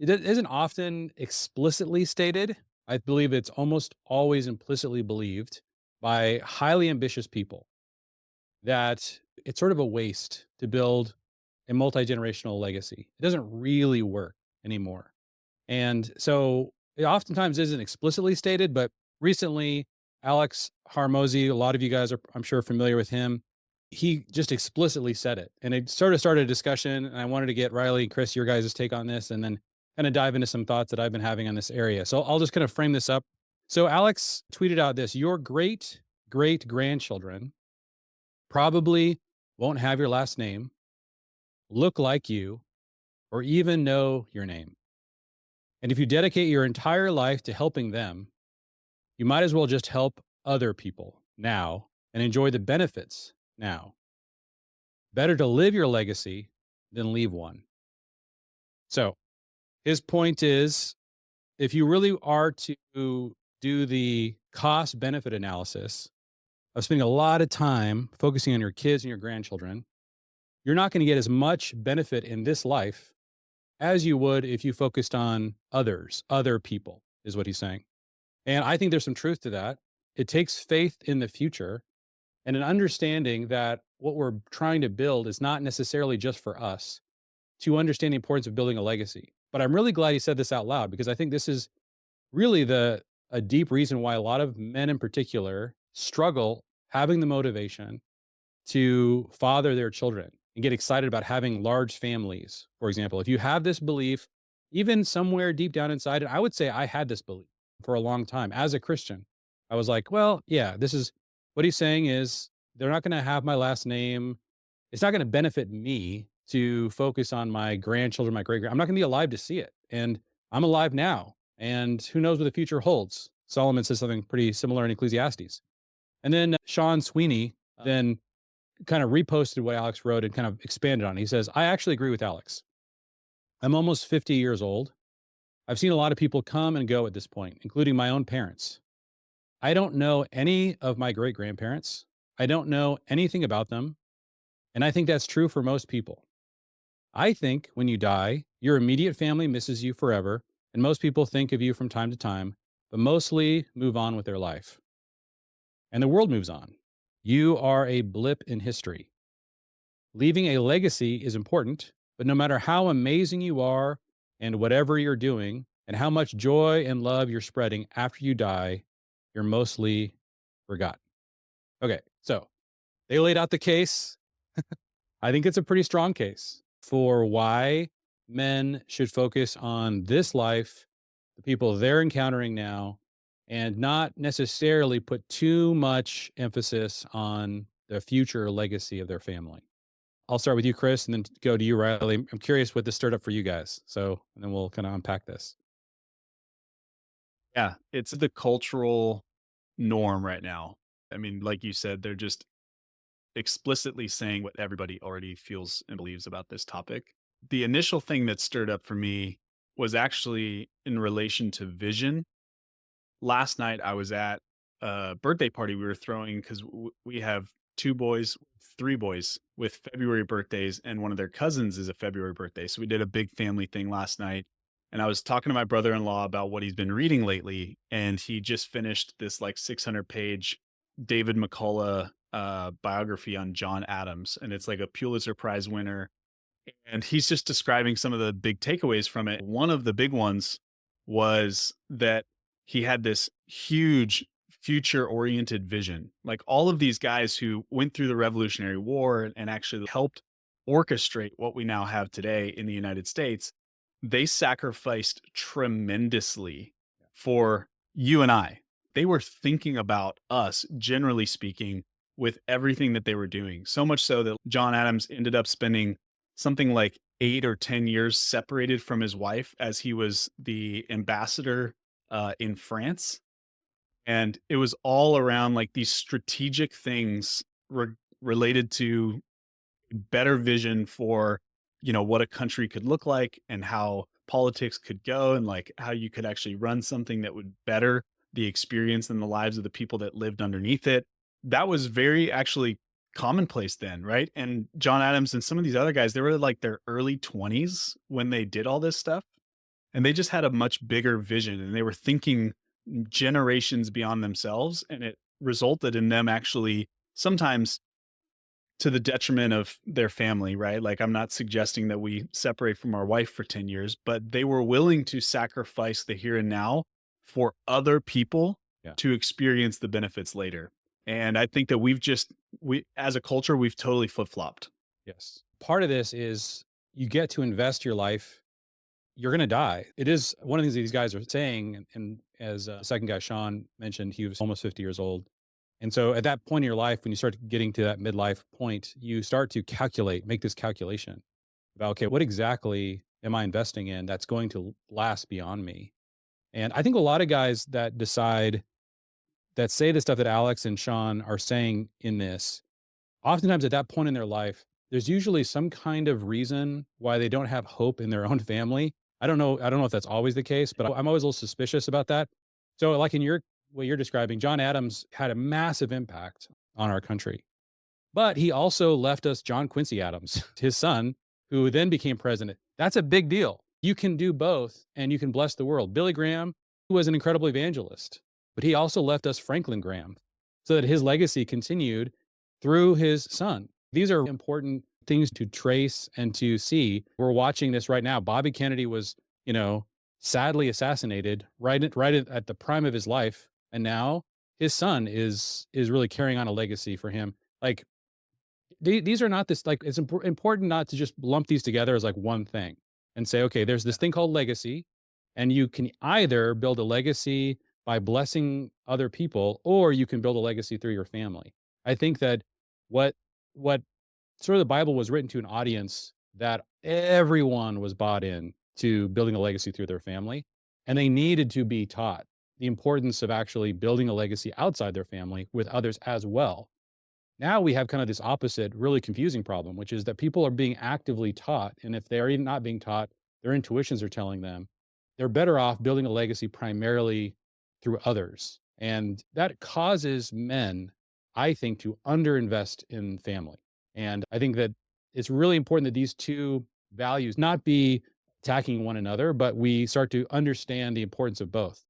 it isn't often explicitly stated. I believe it's almost always implicitly believed by highly ambitious people that it's sort of a waste to build a multi-generational legacy. It doesn't really work anymore. And so it oftentimes isn't explicitly stated, but recently, Alex Hormozi, a lot of you guys are, I'm sure, familiar with him. He just explicitly said it. And it sort of started a discussion. And I wanted to get Riley and Chris, your guys' take on this, and then kind of dive into some thoughts that I've been having on this area. So I'll just kind of frame this up. So Alex tweeted out this: your great great grandchildren probably won't have your last name, look like you, or even know your name. And if you dedicate your entire life to helping them, you might as well just help other people now and enjoy the benefits now. Better to live your legacy than leave one. So his point is, if you really are to do the cost benefit analysis of spending a lot of time focusing on your kids and your grandchildren, you're not going to get as much benefit in this life as you would if you focused on others, other people, is what he's saying. And I think there's some truth to that. It takes faith in the future and an understanding that what we're trying to build is not necessarily just for us, to understand the importance of building a legacy. But I'm really glad he said this out loud, because I think this is really the a deep reason why a lot of men in particular struggle having the motivation to father their children and get excited about having large families. For example, if you have this belief, even somewhere deep down inside, and I would say I had this belief for a long time as a Christian. I was like, well, yeah, this is what he's saying is they're not going to have my last name. It's not going to benefit me to focus on my grandchildren, my great grand. I'm not going to be alive to see it. And I'm alive now. And who knows what the future holds? Solomon says something pretty similar in Ecclesiastes. And then Sean Sweeney then kind of reposted what Alex wrote and kind of expanded on it. He says, I actually agree with Alex. I'm almost 50 years old. I've seen a lot of people come and go at this point, including my own parents. I don't know any of my great grandparents. I don't know anything about them. And I think that's true for most people. I think when you die, your immediate family misses you forever. And most people think of you from time to time, but mostly move on with their life. And the world moves on. You are a blip in history. Leaving a legacy is important, but no matter how amazing you are and whatever you're doing, and how much joy and love you're spreading after you die, you're mostly forgotten. Okay, so they laid out the case. I think it's a pretty strong case for why men should focus on this life, the people they're encountering now, and not necessarily put too much emphasis on the future legacy of their family. I'll start with you, Chris, and then go to you, Riley. I'm curious what this stirred up for you guys. So, and then we'll kind of unpack this. Yeah, it's the cultural norm right now. I mean, like you said, they're just explicitly saying what everybody already feels and believes about this topic. The initial thing that stirred up for me was actually in relation to vision. Last night, I was at a birthday party we were throwing because we have two boys, three boys with February birthdays, and one of their cousins is a February birthday. So we did a big family thing last night. And I was talking to my brother in law about what he's been reading lately. And he just finished this like 600-page David McCullough biography on John Adams. And it's like a Pulitzer Prize winner. And he's just describing some of the big takeaways from it. One of the big ones was that he had this huge future oriented vision. Like all of these guys who went through the Revolutionary War and actually helped orchestrate what we now have today in the United States, they sacrificed tremendously for you and I. They were thinking about us, generally speaking, with everything that they were doing. So much so that John Adams ended up spending something like 8 or 10 years separated from his wife as he was the ambassador in France. And it was all around like these strategic things related to better vision for, what a country could look like and how politics could go and like how you could actually run something that would better the experience and the lives of the people that lived underneath it. That was very actually commonplace then, right? And John Adams and some of these other guys, they were like their early 20s when they did all this stuff. and they just had a much bigger vision, and they were thinking generations beyond themselves, and it resulted in them actually sometimes to the detriment of their family, right? Like, I'm not suggesting that we separate from our wife for 10 years, but they were willing to sacrifice the here and now for other people Yeah. to experience the benefits later. And I think that we as a culture, we've totally flip-flopped. Yes. Part of this is you get to invest your life. You're going to die. It is one of the things these guys are saying. And as the second guy, Sean, mentioned, he was almost 50 years old. And so at that point in your life, when you start getting to that midlife point, you start to calculate, make this calculation about, okay, what exactly am I investing in that's going to last beyond me? And I think a lot of guys that decide, that say the stuff that Alex and Sean are saying in this, oftentimes at that point in their life, there's usually some kind of reason why they don't have hope in their own family. I don't know if that's always the case, but I'm always a little suspicious about that. So like in your what you're describing, John Adams had a massive impact on our country. But he also left us John Quincy Adams, his son, who then became president. That's a big deal. You can do both and you can bless the world. Billy Graham, who was an incredible evangelist, but he also left us Franklin Graham so that his legacy continued through his son. These are important things to trace and to see. We're watching this right now. Bobby Kennedy was, you know, sadly assassinated right at the prime of his life, and now his son is really carrying on a legacy for him. Like these are not this like it's important not to just lump these together as like one thing and say, okay, there's this thing called legacy, and you can either build a legacy by blessing other people, or you can build a legacy through your family. I think that what what sort of the Bible was written to an audience that everyone was bought in to building a legacy through their family, and they needed to be taught the importance of actually building a legacy outside their family with others as well. Now we have kind of this opposite, really confusing problem, which is that people are being actively taught. And if they are even not being taught, their intuitions are telling them they're better off building a legacy primarily through others. And that causes men, I think, to underinvest in family. And I think that it's really important that these two values not be attacking one another, but we start to understand the importance of both.